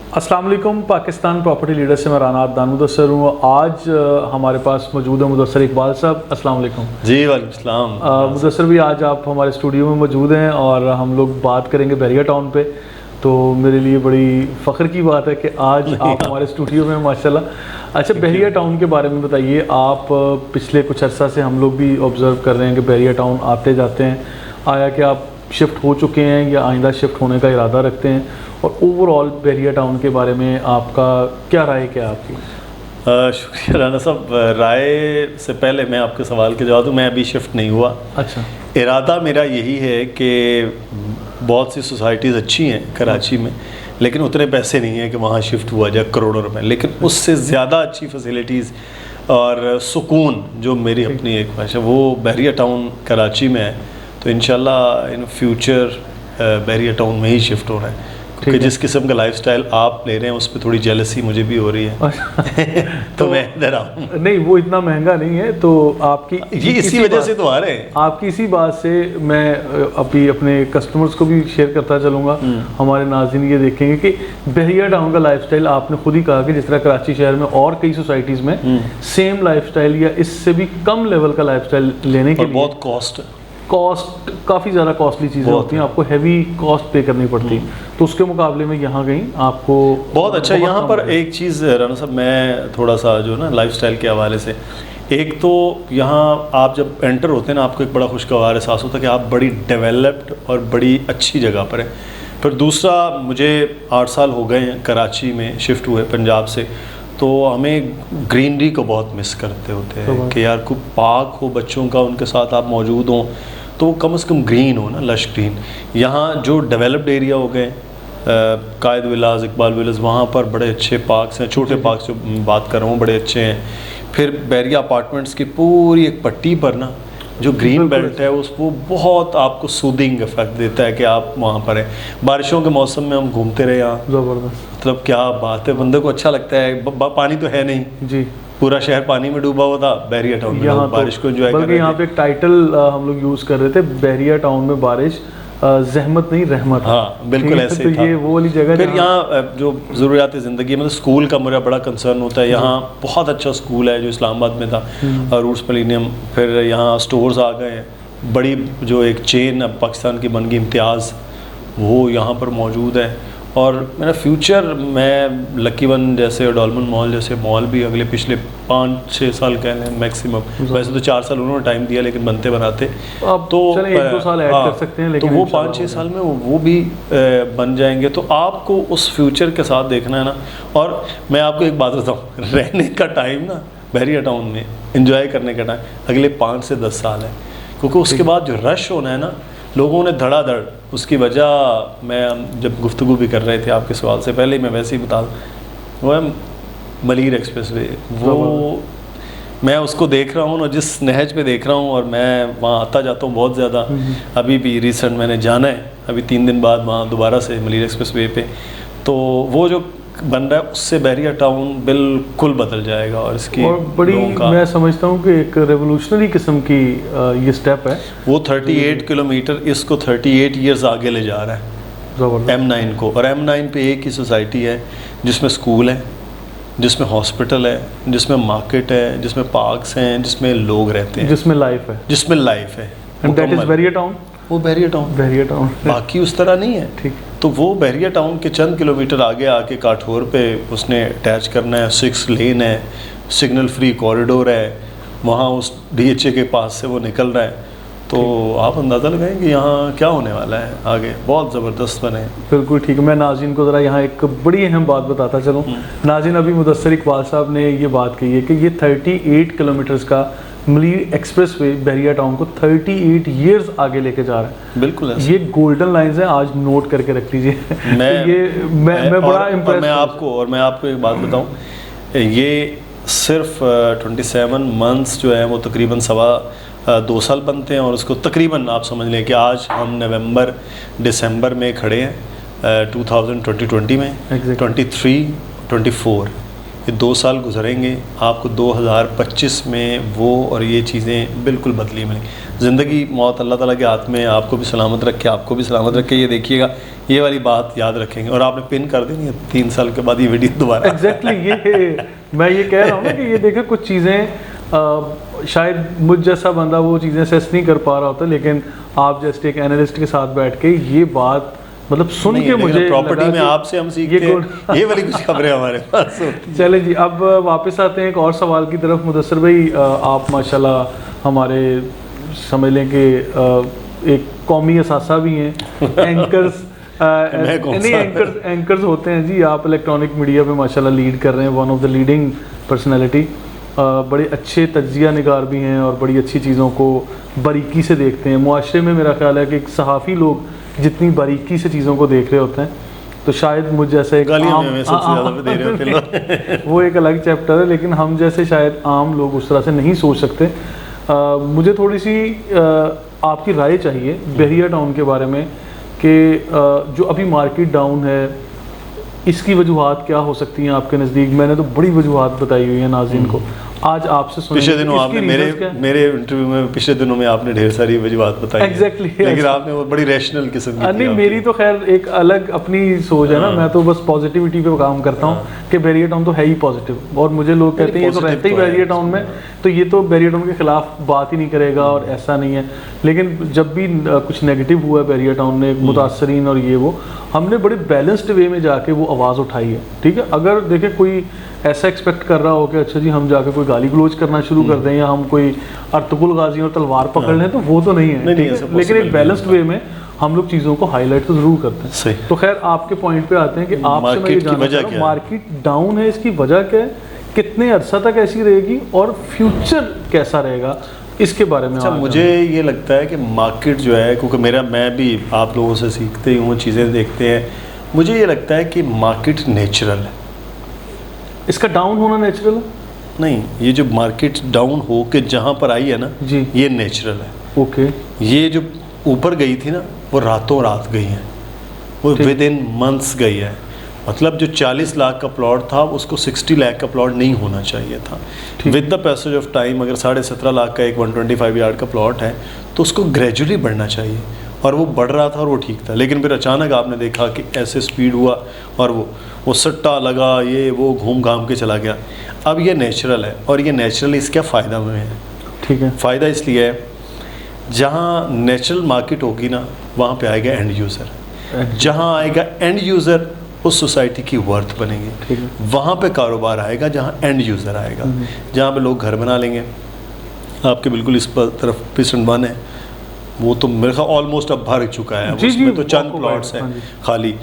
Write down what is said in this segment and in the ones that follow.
अस्सलाम वालेकुम। Pakistan property leader से मैं राना दान मुदस्सर हूँ। आज हमारे पास मौजूद है मुदस्सर इकबाल साहब। अस्सलाम वालेकुम। जी वालेकुम सलाम। मुदस्सर भी आज आप हमारे स्टूडियो में मौजूद हैं और हम लोग बात करेंगे बहरिया टाउन पे। तो मेरे लिए बड़ी फ़ख्र की बात है कि आज आप हमारे स्टूडियो में माशाल्लाह। अच्छा, बहरिया टाउन के बारे में बताइए। आप पिछले कुछ अर्सा से हम लोग भी ऑब्ज़र्व कर रहे हैं कि बहरिया टाउन आते जाते हैं। आया कि आप शिफ्ट हो चुके हैं या आइंदा शिफ्ट होने का इरादा रखते हैं, और ओवरऑल बहरिया टाउन के बारे में आपका क्या राय, क्या आपकी? शुक्रिया राना साहब। राय से पहले मैं आपके सवाल के जवाब दूँ। मैं अभी शिफ्ट नहीं हुआ। अच्छा। इरादा मेरा यही है कि बहुत सी सोसाइटीज़ अच्छी हैं कराची में, लेकिन उतने पैसे नहीं हैं कि वहाँ शिफ्ट हुआ जाए करोड़ों रुपए, लेकिन उससे ज़्यादा अच्छी फैसिलिटीज़ और सुकून जो मेरी अपनी एक ख्वाहिश है वो बहरिया टाउन कराची में है। तो इंशाल्लाह इन फ्यूचर बहरिया टाउन में ही शिफ्ट हो रहा है, क्योंकि जिस किस्म का लाइफस्टाइल आप ले रहे हैं उस पर थोड़ी जेलसी मुझे भी हो रही है। तो मैं इधर आऊँ। नहीं, वो इतना महंगा नहीं है। तो आपकी ये इसी वजह से तो आ रहे हैं। आपकी इसी बात से मैं अभी अपने कस्टमर्स को भी शेयर करता चलूँगा। हमारे नाज़रीन ये देखेंगे कि बहरिया टाउन का लाइफस्टाइल, आपने खुद ही कहा कि जिस तरह कराची शहर में और कई सोसाइटीज़ में सेम लाइफस्टाइल या इससे भी कम लेवल का लाइफस्टाइल लेने के लिए बहुत कॉस्ट काफ़ी ज़्यादा कॉस्टली चीज़ें होती हैं, आपको हैवी कॉस्ट पे करनी पड़ती है। तो उसके मुकाबले में यहाँ कहीं आपको बहुत अच्छा। यहाँ पर एक चीज़ राना साहब, मैं थोड़ा सा जो ना लाइफस्टाइल के हवाले से, एक तो यहाँ आप जब एंटर होते हैं ना, आपको एक बड़ा खुशगवार एहसास होता है कि आप बड़ी डेवलप्ड और बड़ी अच्छी जगह पर हैं। फिर दूसरा, मुझे 8 साल हो गए हैं कराची में शिफ्ट हुए पंजाब से, तो हमें ग्रीनरी को बहुत मिस करते होते हैं कि यार कोई पार्क हो बच्चों का, उनके साथ आप मौजूद हों तो कम से कम ग्रीन हो ना, लश ग्रीन। यहाँ जो डेवलप्ड एरिया हो गए, कायद विलाज, इकबाल विलाज, वहाँ पर बड़े अच्छे पार्क्स हैं, छोटे पार्क्स जो बात कर रहा हूँ बड़े अच्छे हैं। फिर बहरिया अपार्टमेंट्स की पूरी एक पट्टी पर ना जो ग्रीन बेल्ट है उसको बहुत आपको सूदिंग इफेक्ट देता है कि आप वहाँ पर हैं। बारिशों के मौसम में हम घूमते रहे यहाँ, ज़बरदस्त, मतलब क्या बात है, बंदे को अच्छा लगता है। पानी तो है नहीं जी, पूरा शहर पानी में डूबा हुआ था, बहरिया टाउन में यहाँ बारिश को एंजॉय कर रहे थे। यहाँ पे एक टाइटल हम लोग यूज़ कर रहे थे, बहरिया टाउन में बारिश ज़हमत नहीं रहमत। हाँ बिल्कुल ऐसे तो ही था। ये वो वाली जगह। फिर यहाँ जो ज़रूरियात ज़िंदगी, मतलब स्कूल का मेरा बड़ा कंसर्न होता है। यहाँ बहुत अच्छा स्कूल है जो इस्लामाबाद में था, रूट्स मिलेनियम। फिर यहाँ स्टोर्स आ गए हैं, बड़ी जो एक चेन अब पाकिस्तान की बन गई इम्तियाज़, वो यहाँ पर मौजूद है। और मेरा फ्यूचर, मैं लकी वन जैसे डॉल्मन मॉल जैसे मॉल भी अगले पिछले 5-6 साल कह लें मैक्सिमम, वैसे तो 4 साल उन्होंने टाइम दिया लेकिन बनते बनाते अब तो 1-2 साल ऐड कर सकते हैं, लेकिन तो वो 5-6 साल में वो भी बन जाएंगे। तो आपको उस फ्यूचर के साथ देखना है ना। और मैं आपको एक बात बताऊँ, रहने का टाइम ना बहरिया टाउन में, एंजॉय करने का टाइम अगले 5 से 10 साल है, क्योंकि उसके बाद जो रश होना है ना, लोगों ने धड़ाधड़, उसकी वजह मैं जब गुफ्तगू भी कर रहे थे आपके सवाल से पहले ही मैं वैसे ही बता दूँ, वो है मलीर एक्सप्रेस वे। वो मैं उसको देख रहा हूँ और जिस नहज पे देख रहा हूँ, और मैं वहाँ आता जाता हूँ बहुत ज़्यादा। अभी भी रिसेंट मैंने जाना है, अभी 3 दिन बाद वहाँ दोबारा से मलीर एक्सप्रेस वे पे। तो वो जो बन रहा है उससे बहरिया टाउन बिल्कुल बदल जाएगा। और इसकी और बड़ी मैं समझता हूँ कि एक रेवोल्यूशनरी किस्म की ये स्टेप है। वो 38 किलोमीटर इसको 38 ईयर्स आगे ले जा रहा है M9 को। और M9 पे एक ही सोसाइटी है जिसमें स्कूल है, जिसमें हॉस्पिटल है, जिसमें मार्केट है, जिसमें पार्क्स हैं, जिसमें लोग रहते हैं, जिसमें लाइफ है, जिसमें लाइफ है। And that is Bahria town. वो बहरिया टाउन बाकी उस तरह नहीं है। ठीक। तो वो बहरिया टाउन के चंद किलोमीटर आगे आके काठौर पे उसने अटैच करना है। 6 लेन है, सिग्नल फ्री कॉरिडोर है, वहाँ उस DHA के पास से वो निकल रहा है। तो आप अंदाज़ा लगाएं कि यहाँ क्या होने वाला है आगे, बहुत ज़बरदस्त बने। बिल्कुल ठीक है। मैं नाज़रीन को ज़रा यहाँ एक बड़ी अहम बात बताता चलूँ। नाज़रीन, अभी मुदस्सर इकबाल साहब ने ये बात कही है कि ये 38 किलोमीटर्स का मलीर एक्सप्रेस वे बहरिया टाउन को 38 ईयर्स आगे लेके जा रहा है। बिल्कुल ये गोल्डन लाइंस हैं, आज नोट करके रख लीजिए। मैं बड़ा इम्प्रेस। मैं आपको एक बात बताऊं, ये सिर्फ 27 मंथ्स जो है वो तकरीबन 2 साल बनते हैं। और उसको तकरीबन आप समझ लें कि आज हम नवंबर दिसंबर में खड़े हैं 2020 में, 23-24 कि 2 साल गुजरेंगे, आपको 2025 में वो और ये चीज़ें बिल्कुल बदली मिलेंगी। ज़िंदगी मौत अल्लाह ताला के हाथ में, आपको भी सलामत रखे, आपको भी सलामत रखे। ये देखिएगा, ये वाली बात याद रखेंगे। और आपने पिन कर दी नहीं 3 साल के बाद ये वीडियो दोबारा। एग्जैक्टली ये मैं ये कह रहा हूँ ना कि ये देखें कुछ चीज़ें शायद मुझ जैसा बंदा वो चीज़ें सेस नहीं कर पा रहा होता, लेकिन आप जैसे एक एनालिस्ट के साथ बैठ के ये बात मतलब सुन के मुझे प्रॉपर्टी में आपसे हम सीखते हैं ये वाली कुछ खबरें हमारे पास होती हैं। चले जी, अब वापस आते हैं एक और सवाल की तरफ। मुदस्सर भाई, आप माशाल्लाह हमारे समझ लें कि एक कौमी असासा भी हैं, एंकर्स नहीं एंकर्स होते हैं जी। आप इलेक्ट्रॉनिक मीडिया पे माशाल्लाह लीड कर रहे हैं, one of the leading personality. बड़े अच्छे तज्जिया निगार भी हैं और बड़ी अच्छी चीज़ों को बारीकी से देखते हैं। मुआशरे में मेरा ख्याल है कि एक सहाफ़ी लोग जितनी बारीकी से चीज़ों को देख रहे होते हैं, तो शायद मुझ जैसे एक वो एक अलग चैप्टर है, लेकिन हम जैसे शायद आम लोग उस तरह से नहीं सोच सकते। मुझे थोड़ी सी आपकी राय चाहिए बहरिया टाउन के बारे में कि जो अभी मार्केट डाउन है, इसकी वजूहात क्या हो सकती हैं आपके नज़दीक? मैंने तो बड़ी वजूहात बताई हुई हैं नाज़रीन को, आज आपसे सुनेंगे। पिछले दिनों आपने मेरे इंटरव्यू में पिछले दिनों में आपने ढेर सारी वजूहात बताई Exactly, लेकिन आपने वो बड़ी रैशनल किस्म की नहीं, मेरी तो खैर एक अलग अपनी सोच है ना। मैं तो बस पॉजिटिविटी पे काम करता हूँ कि बहरिया टाउन तो है ही पॉजिटिव, और मुझे लोग कहते हैं ये तो रहते ही बहरिया टाउन में, तो ये तो बहरिया टाउन के खिलाफ बात ही नहीं करेगा और ऐसा नहीं है। लेकिन जब भी कुछ नेगेटिव हुआ बहरिया टाउन में, मुतासरीन और ये वो, हमने बड़े बैलेंस्ड वे में जाके वो आवाज़ उठाई है। ठीक है, अगर देखें कोई ऐसा एक्सपेक्ट कर रहा हो कि अच्छा जी हम जाके कोई गाली गलोच करना शुरू कर दें या हम कोई अर्तुगरुल गाजी और तलवार पकड़ लें, तो वो तो नहीं है। ठीक है, लेकिन एक बैलेंस्ड वे में हम लोग चीज़ों को हाईलाइट तो ज़रूर करते हैं। सही। तो खैर आपके पॉइंट पे आते हैं कि आपसे मैं ये जानना चाह रहा हूं, मार्केट डाउन है, इसकी वजह क्या है, कितने अरसा तक ऐसी रहेगी और फ्यूचर कैसा रहेगा, इसके बारे में। अच्छा, मुझे ये लगता है कि मार्केट जो है, क्योंकि मैं भी आप लोगों से सीखते हूँ, चीज़ें देखते हैं, मुझे ये लगता है कि मार्केट नेचुरल है। इसका डाउन होना नेचुरल है? नहीं, ये जो मार्केट डाउन हो के जहाँ पर आई है ना जी, ये नेचुरल है। ओके। ये जो ऊपर गई थी ना, वो रातों रात गई है, वो विद इन मंथ्स गई है। मतलब जो 40 लाख का प्लॉट था उसको 60 लाख का प्लॉट नहीं होना चाहिए था। With the passage of time अगर 17.5 लाख का एक 125 यार्ड का प्लॉट है तो उसको ग्रेजुअली बढ़ना चाहिए, और वो बढ़ रहा था और वो ठीक था। लेकिन फिर अचानक आपने देखा कि ऐसे स्पीड हुआ और वो सट्टा लगा, ये वो घूम घाम के चला गया। अब ये नेचुरल है, और ये नेचुरल इसका फ़ायदा में है। ठीक है, फ़ायदा इसलिए है, जहाँ नेचुरल मार्केट होगी ना वहाँ पे आएगा एंड यूज़र। जहाँ आएगा एंड यूज़र उस सोसाइटी की वर्थ बनेगी। वहाँ पे कारोबार आएगा जहाँ एंड यूज़र आएगा, जहाँ पे लोग घर बना लेंगे। आपके बिल्कुल इस पर तरफ पिसन वन है, वो तो मेरे ख्याल ऑलमोस्ट अब भर चुका है, उसमें तो चंद प्लॉट्स हैं खाली।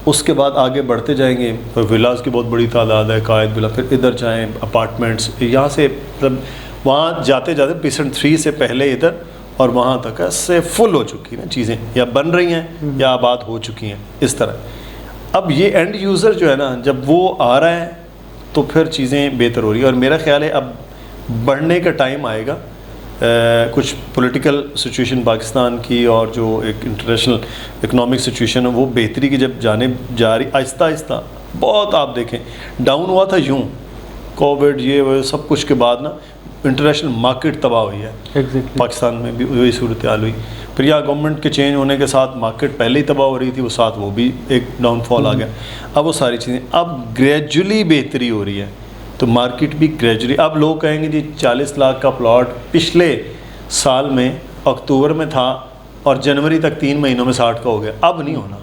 उसके बाद आगे बढ़ते जाएंगे, फिर विलास की बहुत बड़ी तादाद है, कायद विला, फिर इधर जाएँ अपार्टमेंट्स, यहाँ से मतलब वहाँ जाते जाते पिसन 3 से पहले इधर और वहाँ तक से फुल हो चुकी हैं चीज़ें, या बन रही हैं या आबाद हो चुकी हैं इस तरह। अब ये एंड यूज़र जो है ना, जब वो आ रहा है तो फिर चीज़ें बेहतर हो रही है, और मेरा ख्याल है अब बढ़ने का टाइम आएगा। कुछ पॉलिटिकल सिचुएशन पाकिस्तान की और जो एक इंटरनेशनल इकोनॉमिक सिचुएशन है वो बेहतरी की जब जाने जा रही, आहिस्ता आहिस्ता। बहुत आप देखें डाउन हुआ था यूँ, कोविड ये वो सब कुछ के बाद ना इंटरनेशनल मार्केट तबाह हुई है। पाकिस्तान में भी वही सूरत हाल हुई। फिर यहाँ गवर्नमेंट के चेंज होने के साथ मार्केट पहले ही तबाह हो रही थी, वो साथ वो भी एक डाउनफॉल आ गया। अब वो सारी चीज़ें अब ग्रेजुअली बेहतरी हो रही है, तो मार्केट भी ग्रेजुअली। अब लोग कहेंगे जी 40 लाख का प्लॉट पिछले साल में अक्टूबर में था और जनवरी तक 3 महीनों में 60 का हो गया। अब नहीं होना,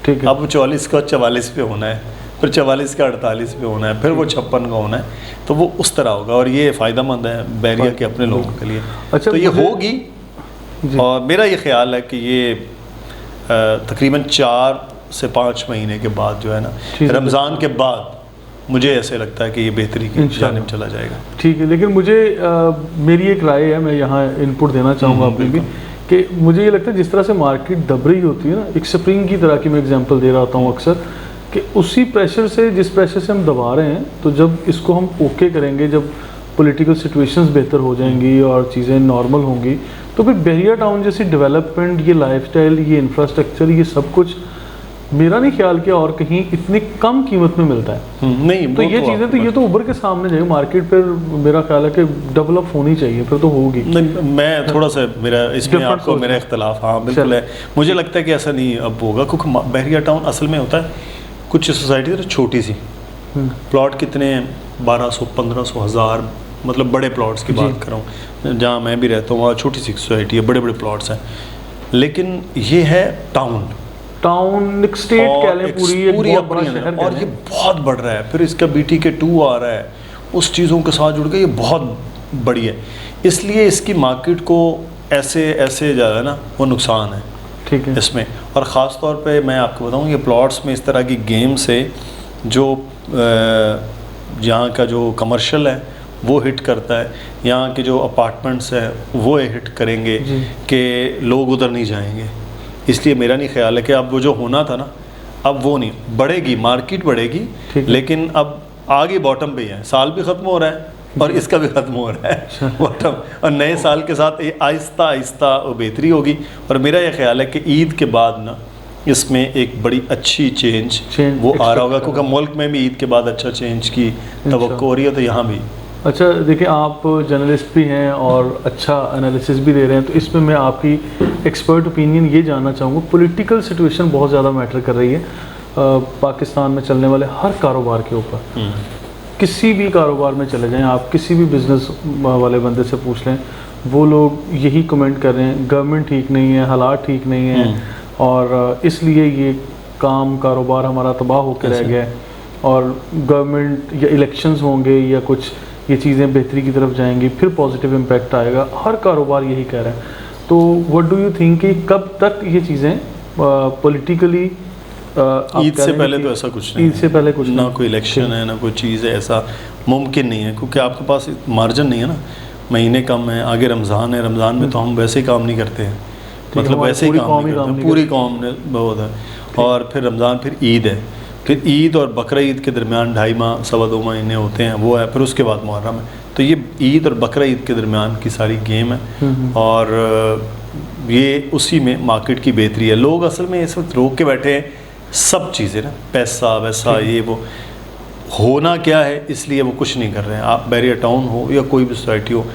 ठीक है। अब 44 का 44 पे होना है, फिर 44 का 48 पे होना है, फिर वो 56 का होना है, तो वो उस तरह होगा। और ये फ़ायदेमंद है बहरिया के अपने लोगों के लिए। अच्छा, तो ये होगी, और मेरा ये ख्याल है कि ये तकरीबन 4 से 5 महीने के बाद जो है ना, रमज़ान के बाद मुझे ऐसे लगता है कि ये बेहतरी की जानिब चला जाएगा। ठीक है, लेकिन मुझे मेरी एक राय है, मैं यहाँ इनपुट देना चाहूँगा अपनी भी, कि मुझे ये लगता है जिस तरह से मार्केट दब रही होती है ना, एक स्प्रिंग की तरह की मैं एग्जांपल दे रहा होता हूँ अक्सर, कि उसी प्रेशर से, जिस प्रेशर से हम दबा रहे हैं, तो जब इसको हम ओके करेंगे, जब पॉलिटिकल सिचुएशंस बेहतर हो जाएंगी और चीज़ें नॉर्मल होंगी, तो फिर बहरिया टाउन जैसी डेवलपमेंट, ये लाइफस्टाइल, ये इंफ्रास्ट्रक्चर, ये सब कुछ मेरा नहीं ख्याल कि और कहीं इतनी कम कीमत में मिलता है। नहीं तो ये चीज़ें तो ये तो उभर के सामने जाएगी मार्केट पर, मेरा ख्याल है कि डेवलप होनी चाहिए, फिर तो होगी। नहीं, मैं थोड़ा सा मेरा इसमें आपको मेरा इख्तलाफ, हाँ बिल्कुल है। मुझे लगता है कि ऐसा नहीं अब होगा, क्योंकि बहरिया टाउन असल में होता है कुछ सोसाइटी है छोटी सी, प्लॉट कितने 1200 1500 1000, मतलब बड़े प्लॉट्स की बात कर रहा हूँ। जहाँ मैं भी रहता हूँ वहाँ छोटी सी सोसाइटी है, बड़े बड़े प्लॉट्स हैं। लेकिन ये है टाउन एक स्टेट कह लें, पूरी एक बड़ा शहर, और ये बहुत बढ़ रहा है। फिर इसका BTK2 आ रहा है, उस चीज़ों के साथ जुड़ के ये बहुत बड़ी है। इसलिए इसकी मार्केट को ऐसे जो है ना वो नुकसान है, ठीक है इसमें। और ख़ास तौर पे मैं आपको बताऊँ, ये प्लॉट्स में इस तरह की गेम से जो यहाँ का जो कमर्शियल है वो हिट करता है, यहाँ के जो अपार्टमेंट्स हैं वो हिट करेंगे कि लोग उधर नहीं जाएंगे। इसलिए मेरा नहीं ख्याल है कि अब वो जो होना था ना, अब वो नहीं बढ़ेगी, मार्केट बढ़ेगी, लेकिन अब आगे बॉटम पे ही है। साल भी ख़त्म हो रहा है और इसका भी ख़त्म हो रहा है बॉटम, और नए साल के साथ आहिस्ता आहिस्ता बेहतरी होगी। और मेरा ये ख्याल है कि ईद के बाद ना इसमें एक बड़ी अच्छी चेंज वो आ रहा होगा, क्योंकि मुल्क में भी ईद के बाद अच्छा चेंज की तवक्को हो रही है, तो यहाँ भी। अच्छा देखिए, आप जर्नलिस्ट भी हैं और अच्छा एनालिसिस भी दे रहे हैं, तो इसमें मैं आपकी एक्सपर्ट ओपिनियन ये जानना चाहूँगा। पॉलिटिकल सिचुएशन बहुत ज़्यादा मैटर कर रही है पाकिस्तान में चलने वाले हर कारोबार के ऊपर। किसी भी कारोबार में चले जाएं आप, किसी भी बिज़नेस वाले बंदे से पूछ लें, वो लोग यही कमेंट कर रहे हैं गवर्नमेंट ठीक नहीं है, हालात ठीक नहीं है, और इसलिए ये कारोबार हमारा तबाह होकर रह गया है, और गवर्नमेंट या इलेक्शंस होंगे या कुछ ये चीज़ें बेहतरी की तरफ जाएंगी, फिर पॉजिटिव इम्पैक्ट आएगा। हर कारोबार यही कह रहा है। तो व्हाट डू यू थिंक कि कब तक ये चीज़ें पॉलिटिकली, ईद से पहले तो ऐसा कुछ नहीं, ईद से पहले कुछ ना कोई इलेक्शन है ना कोई चीज़ है, ऐसा मुमकिन नहीं है, क्योंकि आपके पास मार्जिन नहीं है ना, महीने कम है, आगे रमज़ान है, रमज़ान में तो हम वैसे ही काम नहीं करते हैं, मतलब वैसे ही काम नहीं करते, पूरी कौम ने बहुत है। और फिर रमज़ान, फिर ईद है, फिर ईद और बकरा ईद के दरमियान 2.5 माह 2.25 महीने होते हैं, वो है। फिर उसके बाद मुहर्रम है। तो ये ईद और बकरा ईद के दरमियान की सारी गेम है, और ये उसी में मार्केट की बेहतरी है। लोग असल में इस वक्त रोक के बैठे हैं सब चीज़ें ना, पैसा वैसा ये वो, होना क्या है, इसलिए वो कुछ नहीं कर रहे हैं। आप बहरिया टाउन हो या कोई भी सोसाइटी हो,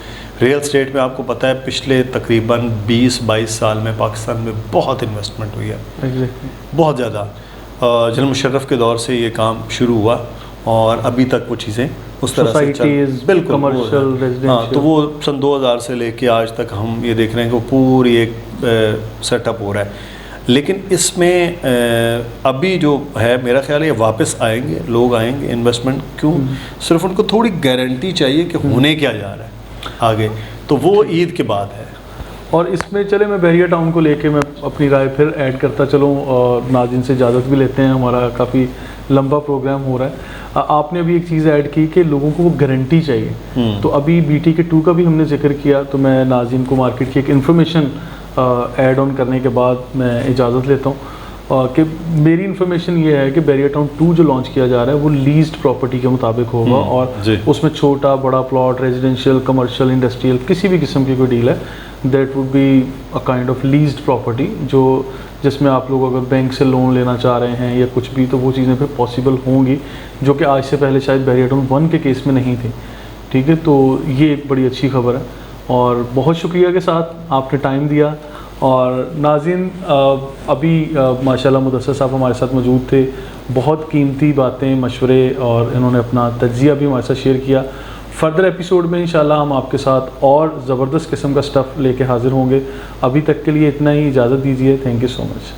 रियल स्टेट में आपको पता है पिछले तकरीबन 20-22 साल में पाकिस्तान में बहुत इन्वेस्टमेंट हुई है, बहुत ज़्यादा। जनरल मुशर्रफ के दौर से ये काम शुरू हुआ और अभी तक वो चीज़ें उस तरह से चल, बिल्कुल कमर्शियल, हाँ। तो वो सन 2000 से लेके आज तक हम ये देख रहे हैं कि वो पूरी एक सेटअप हो रहा है। लेकिन इसमें अभी जो है मेरा ख्याल है वापस आएंगे, लोग आएंगे, इन्वेस्टमेंट क्यों, सिर्फ उनको थोड़ी गारंटी चाहिए कि होने क्या जा रहा है आगे, तो वो ईद के बाद है। और इसमें चले मैं बहरिया टाउन को लेके मैं अपनी राय फिर ऐड करता चलूँ, और नाज़रीन से इजाज़त भी लेते हैं, हमारा काफ़ी लंबा प्रोग्राम हो रहा है। आपने अभी एक चीज़ ऐड की कि लोगों को वो गारंटी चाहिए, तो अभी BTK2 का भी हमने जिक्र किया, तो मैं नाज़रीन को मार्केट की एक इन्फॉर्मेशन ऐड ऑन करने के बाद मैं इजाज़त लेता हूँ कि मेरी इन्फॉर्मेशन ये है कि बहरिया टाउन 2 जो लॉन्च किया जा रहा है वो लीज्ड प्रॉपर्टी के मुताबिक होगा, और उसमें छोटा बड़ा प्लॉट, रेजिडेंशियल, कमर्शियल, इंडस्ट्रियल, किसी भी किस्म की कोई डील है, that would be a kind of leased property, जो जिसमें आप लोग अगर बैंक से लोन लेना चाह रहे हैं या कुछ भी, तो वो चीज़ें फिर पॉसिबल होंगी, जो कि आज से पहले शायद बहरिया टाउन 1 के केस में नहीं थी। ठीक है, तो ये एक बड़ी अच्छी खबर है, और बहुत शुक्रिया के साथ आपने टाइम दिया। और नाज़रीन, अभी माशाल्लाह मुदस्सर साहब हमारे साथ मौजूद थे, बहुत कीमती बातें, मशवरे, और इन्होंने अपना तज्ज़िया भी हमारे साथ शेयर किया। फर्दर एपिसोड में इंशाल्लाह हम आपके साथ और ज़बरदस्त किस्म का स्टफ़ लेके हाज़िर होंगे। अभी तक के लिए इतना ही, इजाज़त दीजिए। Thank you so much.